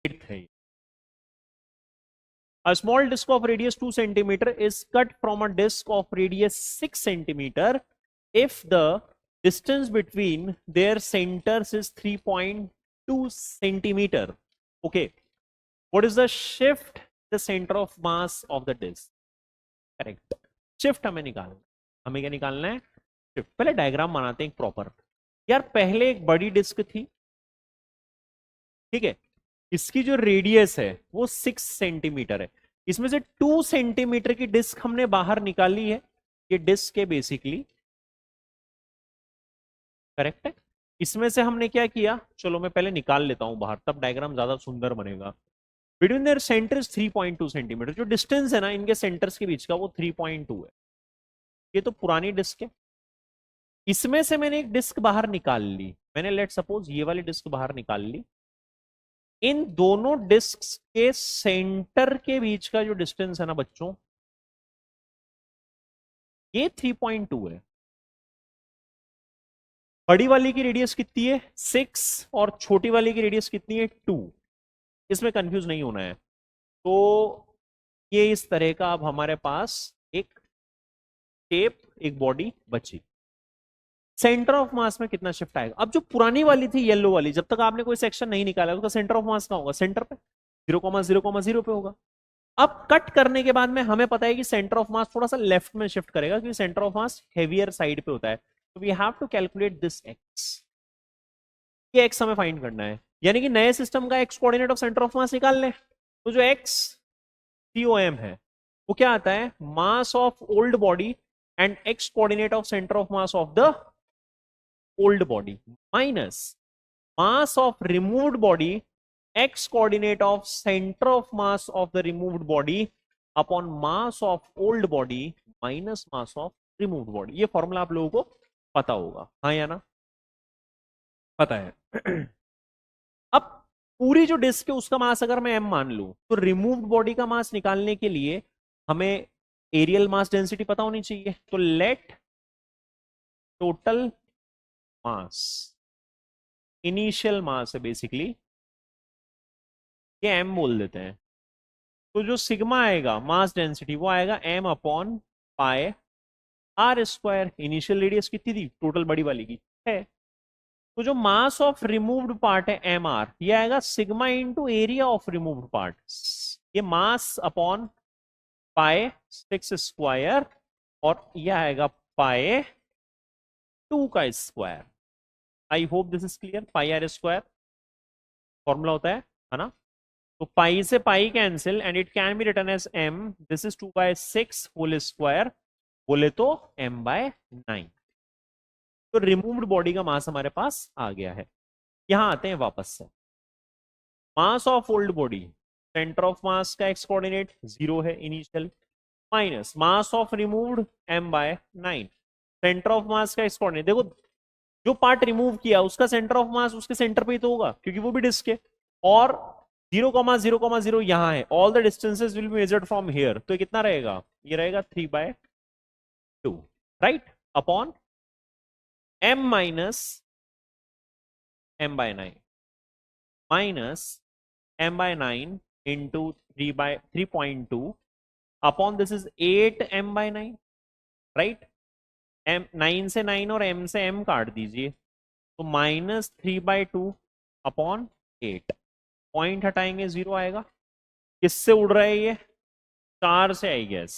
है। A small disc of radius 2 centimeter is cut from a disc of radius 6 centimeter if the distance between their centers is 3.2 centimeter. Okay. What is the shift the center of mass of the disc? Correct. Shift हमें निकालना है। हमें क्या निकालना है? Shift. पहले diagram बनाते हैं एक प्रॉपर। यार पहले एक बड़ी डिस्क थी, ठीक है, इसकी जो रेडियस है वो 6 सेंटीमीटर है। इसमें से 2 सेंटीमीटर की डिस्क हमने बाहर निकाली है। ये डिस्क है बेसिकली, करेक्ट है। इसमें से हमने क्या किया, चलो मैं पहले निकाल लेता हूं बाहर, तब डायग्राम ज्यादा सुंदर बनेगा। बिटवीन देयर सेंटर्स 3.2 सेंटीमीटर, जो डिस्टेंस है ना इनके सेंटर्स के बीच का वो 3.2 है। ये तो पुरानी डिस्क है। इसमें से मैंने एक डिस्क बाहर निकाल ली, मैंने लेट सपोज ये वाली डिस्क बाहर निकाल ली। इन दोनों डिस्क के सेंटर के बीच का जो डिस्टेंस है ना बच्चों, ये 3.2 है। बड़ी वाली की रेडियस कितनी है 6 और छोटी वाली की रेडियस कितनी है 2। इसमें कंफ्यूज नहीं होना है। तो ये इस तरह का अब हमारे पास एक शेप, एक बॉडी बची। सेंटर ऑफ मास में कितना शिफ्ट आएगा? अब जो पुरानी वाली थी येलो वाली, जब तक आपने कोई सेक्शन नहीं निकाला उसका सेंटर ऑफ मास कहां होगा? सेंटर पे 0,0,0 पे होगा। अब कट करने के बाद में हमें पता है कि सेंटर ऑफ मास थोड़ा सा लेफ्ट में शिफ्ट करेगा क्योंकि centre of mass heavier side पे होता है। तो we have to calculate this X. ये एक्स हमें फाइंड करना है, यानी कि नए सिस्टम का X coordinate of centre of mass निकाल लें। तो जो एक्स COM है वो क्या आता है? Mass of old body and x coordinate of centre of mass of the old body minus mass of removed body x coordinate of center of mass of the removed body upon mass of old body minus mass of removed body। ये formula आप लोगों को पता होगा, हाँ या ना? पता है। अब पूरी जो डिस्क है उसका मास अगर मैं m मान लूं तो रिमूव्ड बॉडी का मास निकालने के लिए हमें एरियल मास डेंसिटी पता होनी चाहिए। तो let total mass, initial mass है बेसिकली, ये m बोल देते हैं। तो जो सिग्मा आएगा मास डेंसिटी वो आएगा m upon pi R square. Initial radius कितनी थी टोटल बड़ी वाली की? है। तो जो मास ऑफ रिमूव्ड पार्ट है एम आर, ये आएगा sigma into area of removed part. ये मास अपॉन पाई 6 स्क्वायर और ये आएगा पाई 2 का स्क्वायर। I hope this is clear. Pi R square formula होता है ना? तो पाई से pi cancel and it can be written as m, this is 2/6 whole square, बोले तो m/9। तो रिमूव्ड बॉडी का मास हमारे पास आ गया है। यहां आते हैं वापस से। Mass of old body, centre of मास का एक्स कोऑर्डिनेट 0 है initial, minus mass of removed m/9। Centre of मास का एक्स कोऑर्डिनेट, देखो जो पार्ट रिमूव किया उसका सेंटर ऑफ मास उसके सेंटर पे ही तो होगा क्योंकि वो भी डिस्क है। और 0,0,0 यहां है। All the distances will be measured from here. तो कितना रहेगा? ये रहेगा 3/2, right, upon m minus m/9 minus m/9 into 3/3.2 upon this is 8m/9, right. m 9 से 9 और m से m काट दीजिए तो -3/2 अपॉन 8। पॉइंट हटाएंगे 0 आएगा। किससे उड़ रहा है ये? 4 से, आई गेस।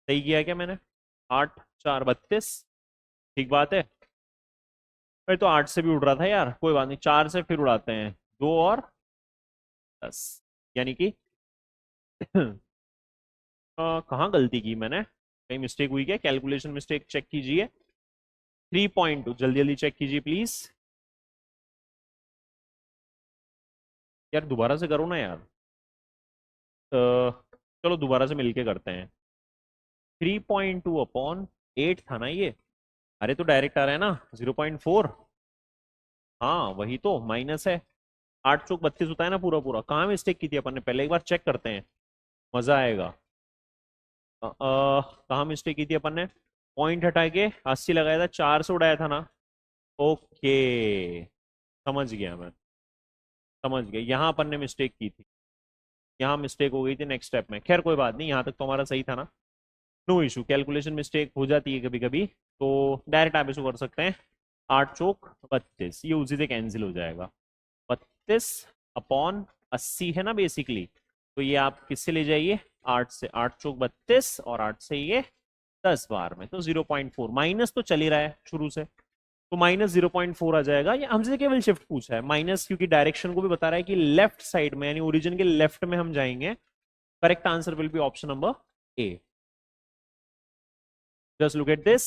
सही किया क्या मैंने? 8 4 32, ठीक बात है। फिर तो 8 से भी उड़ रहा था यार, कोई बात नहीं, 4 से फिर उड़ाते हैं, 2 और 10, यानी कि कहाँ गलती की मैंने? कहीं मिस्टेक हुई क्या? कैलकुलेशन मिस्टेक चेक कीजिए। 3.2 जल्दी जल्दी चेक कीजिए प्लीज। यार दोबारा से करो ना यार। चलो दोबारा से मिलके करते हैं। 3.2 अपॉन 8 था ना ये? अरे तो डायरेक्ट आ रहा है ना 0.4। हाँ वही तो, माइनस है। 8 चौक 32 होता है ना पूरा पूरा। कहाँ मिस्टेक की थी अपन ने? पहले एक बार चेक करते हैं, मजा आएगा। कहाँ मिस्टेक की थी अपन ने? पॉइंट हटा के 80 लगाया था, 4 से उड़ाया था ना। ओके समझ गया मैं, समझ गया। यहाँ अपन ने मिस्टेक की थी, यहाँ मिस्टेक हो गई थी नेक्स्ट स्टेप में। खैर कोई बात नहीं, यहाँ तक तो हमारा सही था ना, नो इशू। कैलकुलेशन मिस्टेक हो जाती है कभी कभी, तो डायरेक्ट आप इसको कर सकते हैं 8 चौक 32, ये उसी से कैंसिल हो जाएगा। 32 अपॉन 80 है ना बेसिकली, तो ये आप किससे ले जाइए 8 से, 8 चौक 32 और 8 से ये 10 बार में, तो 0.4 माइनस तो चल ही रहा है शुरू से, तो माइनस 0.4 आ जाएगा। ये हमसे केवल शिफ्ट पूछा है माइनस, क्योंकि डायरेक्शन को भी बता रहा है कि लेफ्ट साइड में यानी ओरिजिन के लेफ्ट में हम जाएंगे। Correct answer will be option number A. Just look at this,